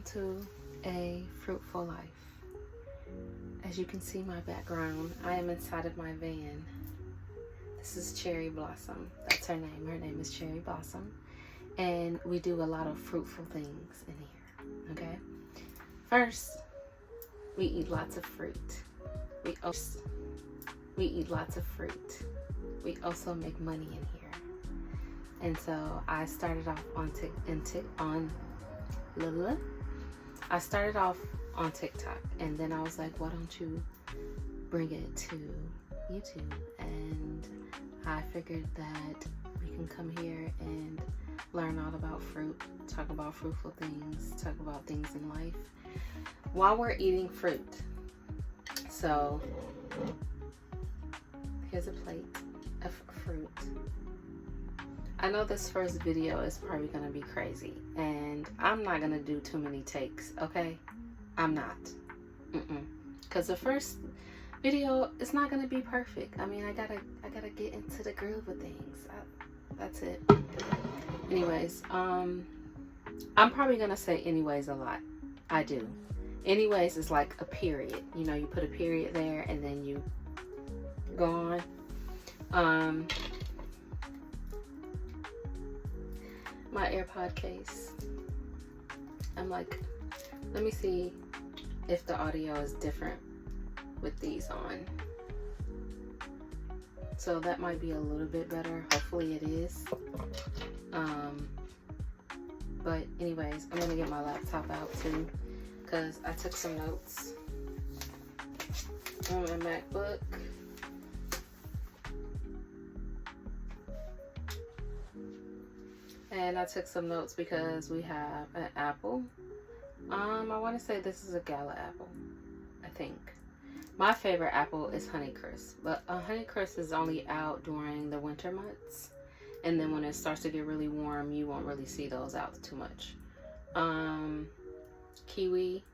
Welcome to a fruitful life. As you can see my background, I am inside of my van. This is Cherry Blossom. That's her name. Her name is Cherry Blossom. And we do a lot of fruitful things in here, okay? First, we eat lots of fruit. We eat lots of fruit. We also make money in here. And so I started off on TikTok, and then I was like, why don't you bring it to YouTube? And I figured that we can come here and learn all about fruit, talk about fruitful things, talk about things in life while we're eating fruit. So here's a plate of fruit. I know this first video is probably going to be crazy, and I'm not going to do too many takes, okay? I'm not. Because the first video is not going to be perfect. I mean, I gotta get into the groove of things. That's it. Anyways, I'm probably going to say anyways a lot. I do. Anyways is like a period. You know, you put a period there and then you go on. My AirPod case. I'm like, let me see if the audio is different with these on. So that might be a little bit better. Hopefully it is. But anyways, I'm gonna get my laptop out too, because I took some notes on my MacBook. And I took some notes because we have an apple. I want to say this is a Gala apple, I think. My favorite apple is Honeycrisp, but Honeycrisp is only out during the winter months. And then when it starts to get really warm, you won't really see those out too much. Kiwi.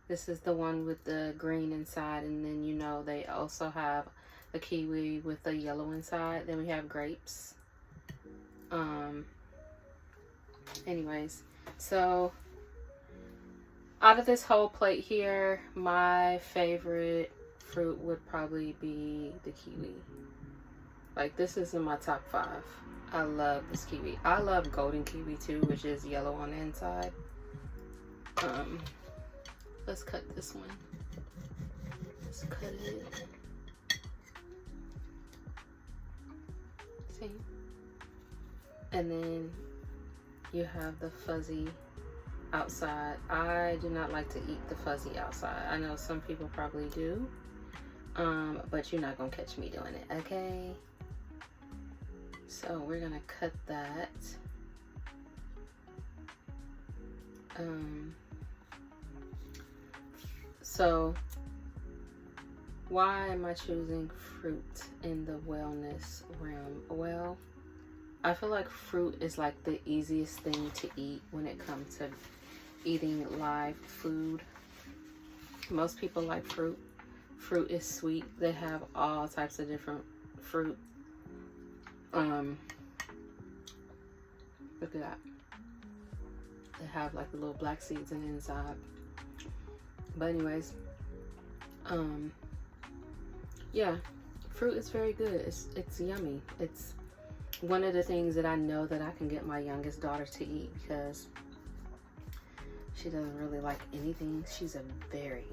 This is the one with the green inside. And then, you know, they also have a kiwi with the yellow inside. Then we have grapes. Anyways, so out of this whole plate here, my favorite fruit would probably be the kiwi. Like, this is in my top 5. I love this kiwi. I love golden kiwi too, which is yellow on the inside. Let's cut this one. Let's cut it. See? And then you have the fuzzy outside. I do not like to eat the fuzzy outside. I know some people probably do, but you're not gonna catch me doing it, okay? So we're gonna cut that. So why am I choosing fruit in the wellness realm? Well, I feel like fruit is like the easiest thing to eat when it comes to eating live food. Most people like fruit. Fruit is sweet. They have all types of different fruit. Look at that. They have like the little black seeds in the inside. But anyways, yeah, fruit is very good. It's yummy. It's one of the things that I know that I can get my youngest daughter to eat, because she doesn't really like anything. She's a very,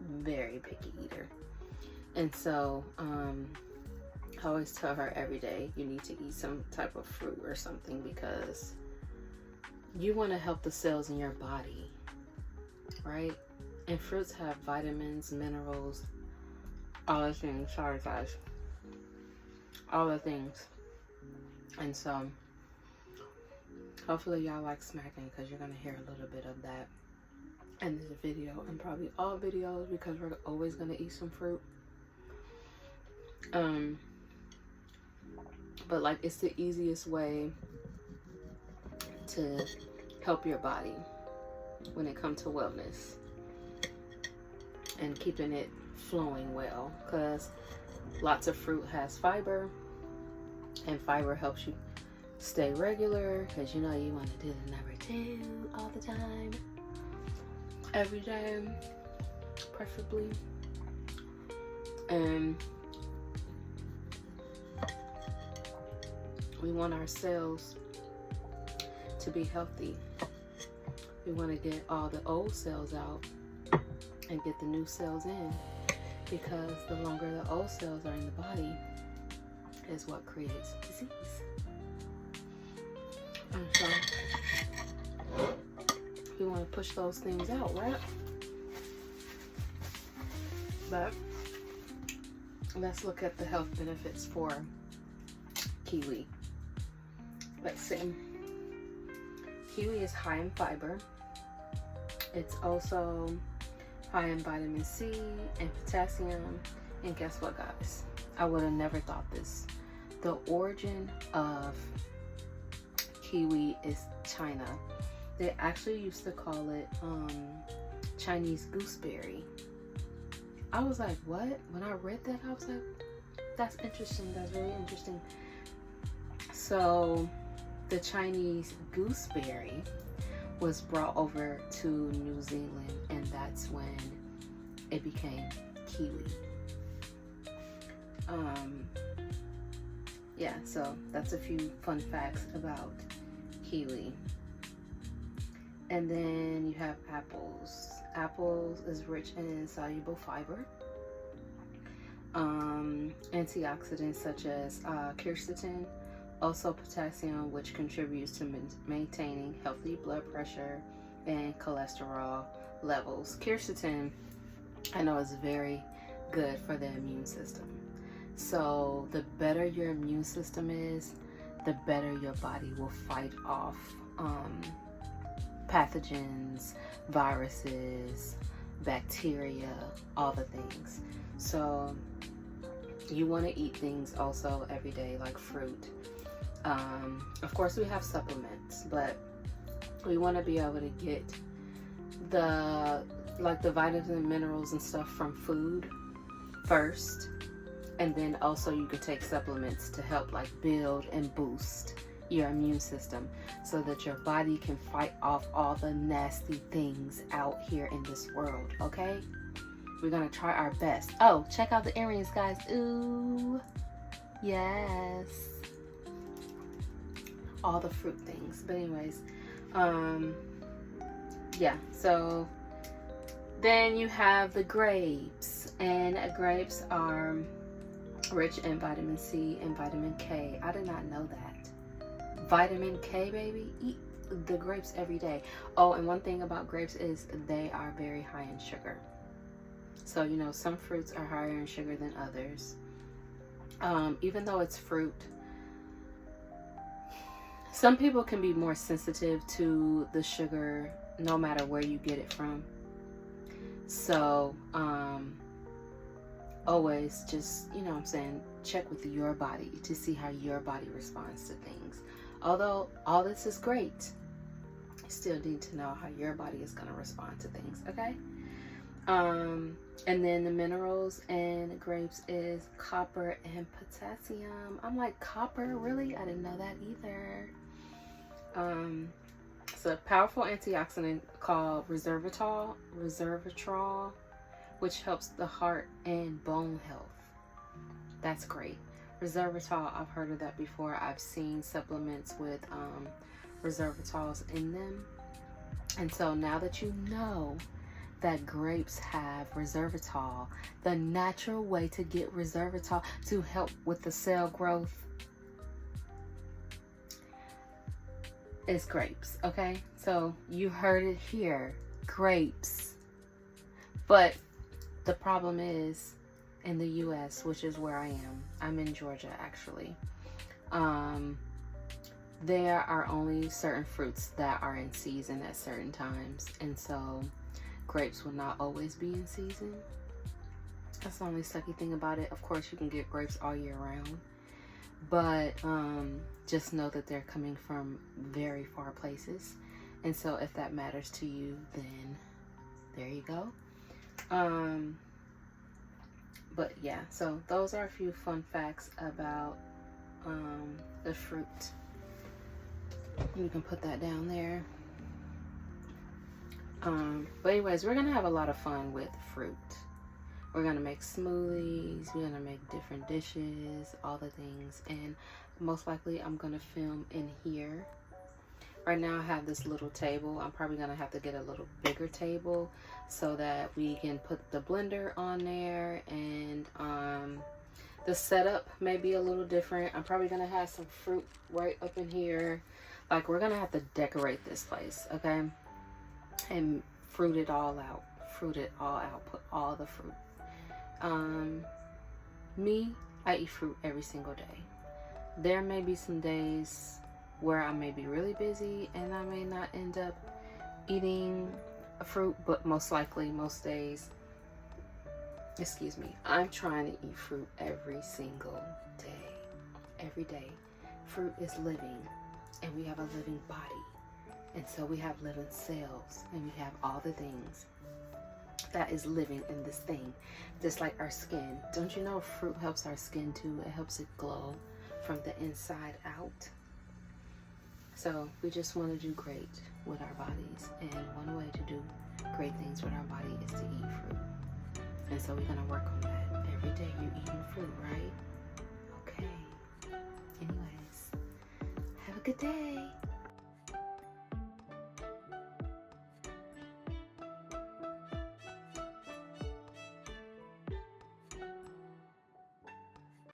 very picky eater. And so I always tell her every day, you need to eat some type of fruit or something, because you want to help the cells in your body, right? And fruits have vitamins, minerals, all the things. Sorry guys, all the things. And so hopefully y'all like smacking, because you're going to hear a little bit of that in this video, and probably all videos, because we're always going to eat some fruit. But like, it's the easiest way to help your body when it comes to wellness and keeping it flowing well, because lots of fruit has fiber, and fiber helps you stay regular, because you know you want to do the number 2 all the time. every day, preferably. And we want our cells to be healthy. We want to get all the old cells out and get the new cells in, because the longer the old cells are in the body is what creates disease. And so we want to push those things out, right? But let's look at the health benefits for kiwi. Let's see. Kiwi is high in fiber. It's also high in vitamin C and potassium. And guess what, guys? I would have never thought this. The origin of kiwi is China. They actually used to call it Chinese gooseberry. I was like, what? When I read that, I was like, that's interesting. That's really interesting. So the Chinese gooseberry was brought over to New Zealand, and that's when it became kiwi. Yeah, so that's a few fun facts about kiwi. And then you have apples. Apples is rich in soluble fiber. Antioxidants such as quercetin, also potassium, which contributes to maintaining healthy blood pressure and cholesterol levels. Quercetin, I know, is very good for the immune system. So the better your immune system is, the better your body will fight off pathogens, viruses, bacteria, all the things. So you want to eat things also every day, like fruit. Of course, we have supplements, but we want to be able to get the vitamins and minerals and stuff from food first, and then also you can take supplements to help build and boost your immune system so that your body can fight off all the nasty things out here in this world. Okay, we're gonna try our best. Oh, check out the earrings, guys. Ooh, yes, all the fruit things. But anyways, yeah, so then you have the grapes, and grapes are rich in vitamin C and vitamin K. I did not know that. Vitamin K, baby. Eat the grapes every day. Oh, and one thing about grapes is they are very high in sugar. So, you know, some fruits are higher in sugar than others. Even though it's fruit, some people can be more sensitive to the sugar no matter where you get it from. So, always just, you know what I'm saying, check with your body to see how your body responds to things. Although all this is great, you still need to know how your body is going to respond to things, okay? And then the minerals in grapes is copper and potassium. I'm like, copper? Really? I didn't know that either. It's a powerful antioxidant called resveratrol, which helps the heart and bone health. That's great. Resveratrol, I've heard of that before. I've seen supplements with resveratrols in them. And so now that you know that grapes have resveratrol, the natural way to get resveratrol to help with the cell growth is grapes, okay? So you heard it here, grapes. But the problem is, in the US, which is where I am, I'm in Georgia actually, there are only certain fruits that are in season at certain times, and so grapes will not always be in season. That's the only sucky thing about it. Of course, you can get grapes all year round, but just know that they're coming from very far places, and so if that matters to you, then there you go. But yeah, so those are a few fun facts about the fruit. You can put that down there. But anyways, we're gonna have a lot of fun with fruit. We're gonna make smoothies, we're gonna make different dishes, all the things, and most likely I'm gonna film in here. Right now I have this little table. I'm probably gonna have to get a little bigger table so that we can put the blender on there, and the setup may be a little different. I'm probably gonna have some fruit right up in here. Like, we're gonna have to decorate this place, okay? And fruit it all out. Fruit it all out. Put all the fruit. Me, I eat fruit every single day. There may be some days where I may be really busy and I may not end up eating a fruit, but most likely, most days, excuse me, I'm trying to eat fruit every single day. Every day. Fruit is living, and we have a living body. And so we have living cells, and we have all the things that is living in this thing, just like our skin. Don't you know fruit helps our skin too? It helps it glow from the inside out. So we just want to do great with our bodies, and one way to do great things with our body is to eat fruit. And so we're going to work on that. Every day you're eating fruit, right? Okay. Anyways, have a good day.